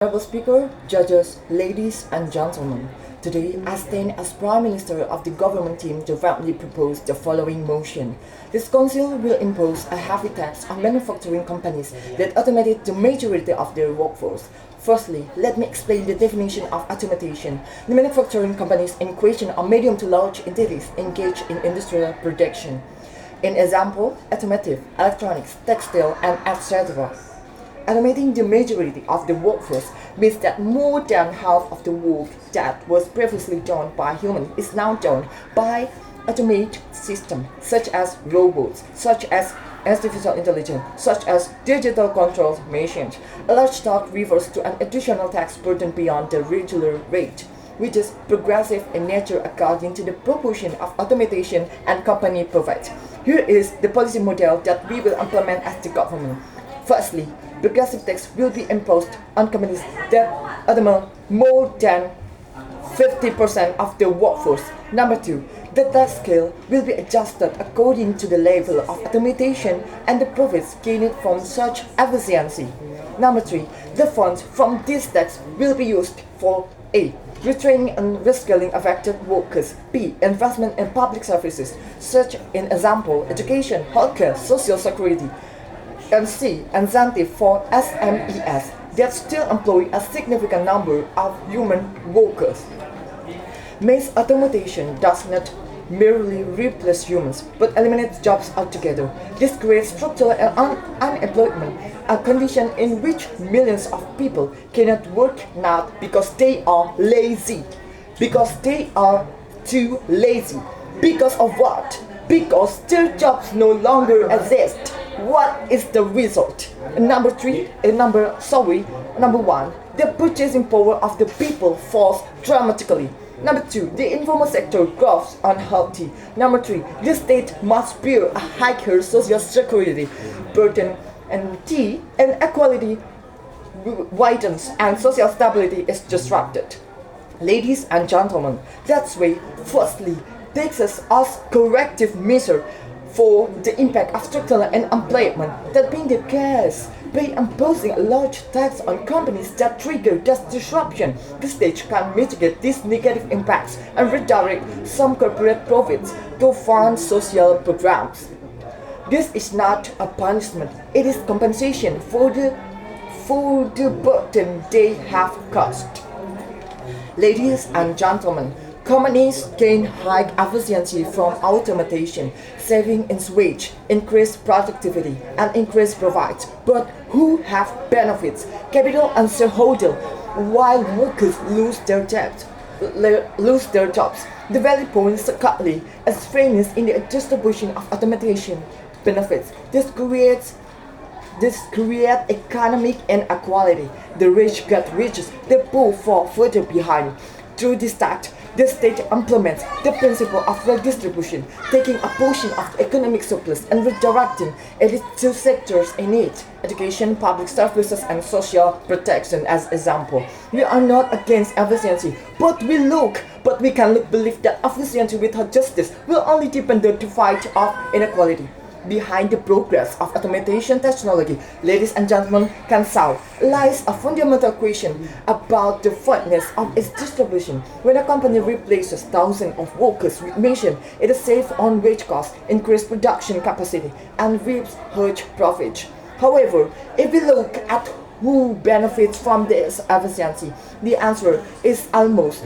Honorable Speaker, judges, ladies and gentlemen, today I stand as Prime Minister of the government team to firmly propose the following motion. This council will impose a heavy tax on manufacturing companies that automate the majority of their workforce. Firstly, let me explain the definition of automation. The manufacturing companies in question are medium to large entities engaged in industrial production. In example, automotive, electronics, textile, and etc. Automating the majority of the workforce means that more than half of the work that was previously done by humans is now done by automated systems such as robots, such as artificial intelligence, such as digital control machines. A large tax refers to an additional tax burden beyond the regular rate, which is progressive in nature according to the proportion of automation and company profits. Here is the policy model that we will implement as the government. Firstly, progressive tax will be imposed on companies that automate more than 50% of the workforce. Number two, the tax scale will be adjusted according to the level of automation and the profits gained from such efficiency. Number three, the funds from this tax will be used for A. Retraining and reskilling affected workers. B. Investment in public services, such in example, education, healthcare, social security. And C. Incentive for SMEs that still employ a significant number of human workers. Mass automation does not merely replace humans, but eliminates jobs altogether. This creates structural unemployment, a condition in which millions of people cannot work not because they are lazy, because they are too lazy. Because of what? Because their jobs no longer exist. What is the result? Number one, the purchasing power of the people falls dramatically. Number two, the informal sector grows unhealthy. Number three, the state must bear a higher social security burden. And T, inequality widens and social stability is disrupted. Ladies and gentlemen, that's why, firstly, taxes as corrective measure for the impact of structural unemployment. That being the case, by imposing a large tax on companies that trigger this disruption, the state can mitigate these negative impacts and redirect some corporate profits to fund social programs. This is not a punishment, it is compensation for the burden they have caused. Ladies and gentlemen, companies gain high efficiency from automation, saving in wage, increased productivity, and increased profits. But who have benefits? Capital and shareholder, while workers lose their jobs. The value point secondly is fairness in the distribution of automation benefits. This creates economic inequality. The rich get richer, the poor fall further behind. Through this tax, the state implements the principle of redistribution, taking a portion of the economic surplus and redirecting it to sectors in need: education, public services, and social protection as example. We are not against efficiency, but we can believe that efficiency without justice will only deepen the divide of inequality. Behind the progress of automation technology, ladies and gentlemen, can solve lies a fundamental question about the fairness of its distribution. When a company replaces thousands of workers with machines, it saves on wage costs, increases production capacity, and reaps huge profits. However, if we look at who benefits from this efficiency, the answer is always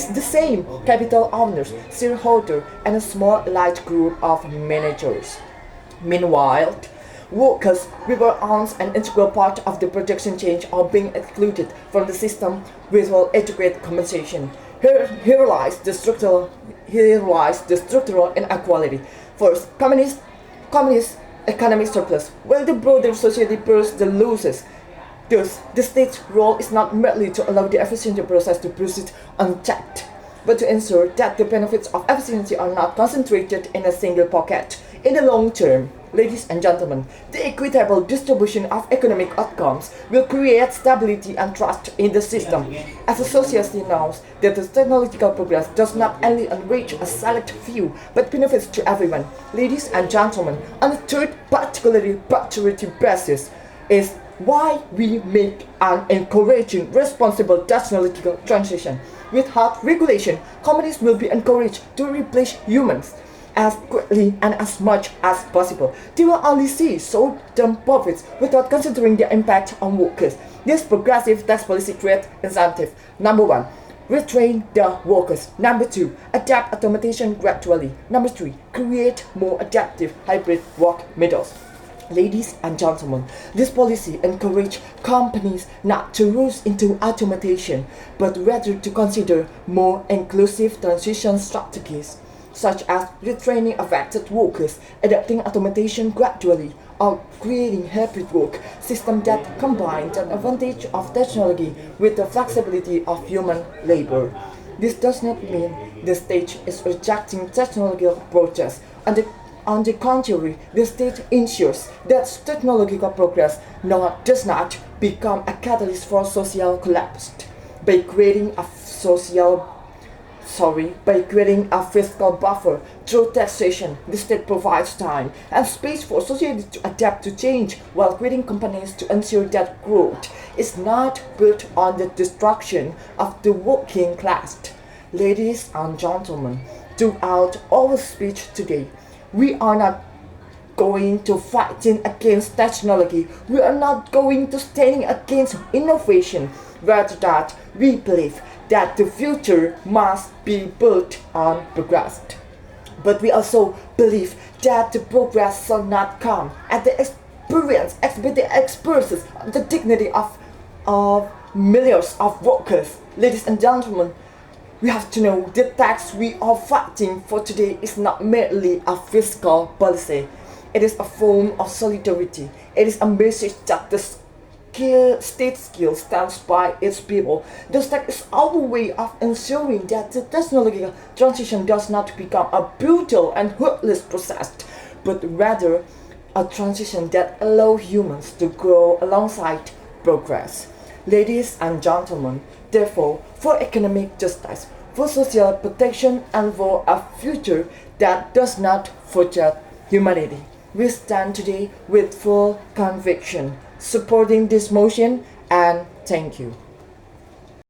the same: capital owners, shareholders, and a small light group of managers. Meanwhile, workers, arms, an integral part of the production chain are being excluded from the system with adequate compensation. Here lies the structural inequality. First, communist economic surplus, while the broader society bears the losses. Thus, the state's role is not merely to allow the efficiency process to proceed unchecked, but to ensure that the benefits of efficiency are not concentrated in a single pocket. In the long term, ladies and gentlemen, the equitable distribution of economic outcomes will create stability and trust in the system. As a society knows that the technological progress does not only enrich a select few, but benefits to everyone. Ladies and gentlemen, on a third particularly patriotic basis is why we make and encouraging responsible technological transition. With hard regulation, companies will be encouraged to replace humans as quickly and as much as possible. They will only see short-term profits without considering the impact on workers. This progressive tax policy creates incentive. Number one, retrain the workers. Number two, adapt automation gradually. Number three, create more adaptive hybrid work models. Ladies and gentlemen, this policy encourages companies not to rush into automation, but rather to consider more inclusive transition strategies, such as retraining affected workers, adapting automation gradually, or creating hybrid work systems that combine the advantage of technology with the flexibility of human labor. This does not mean the state is rejecting technological approaches. On the contrary, the state ensures that technological progress does not become a catalyst for social collapse by creating a fiscal buffer through taxation. The state provides time and space for society to adapt to change while creating companies to ensure that growth is not built on the destruction of the working class. Ladies and gentlemen, throughout our speech today, we are not going to fighting against technology. We are not going to standing against innovation. Rather that we believe that the future must be built on progress. But we also believe that the progress shall not come at the expenses of the dignity of millions of workers. Ladies and gentlemen, we have to know the tax we are fighting for today is not merely a fiscal policy. It is a form of solidarity. It is a message that the state skill stands by its people. The state is our way of ensuring that the technological transition does not become a brutal and hopeless process, but rather a transition that allows humans to grow alongside progress. Ladies and gentlemen, therefore, for economic justice, for social protection, and for a future that does not forget humanity, we stand today with full conviction, supporting this motion, and thank you.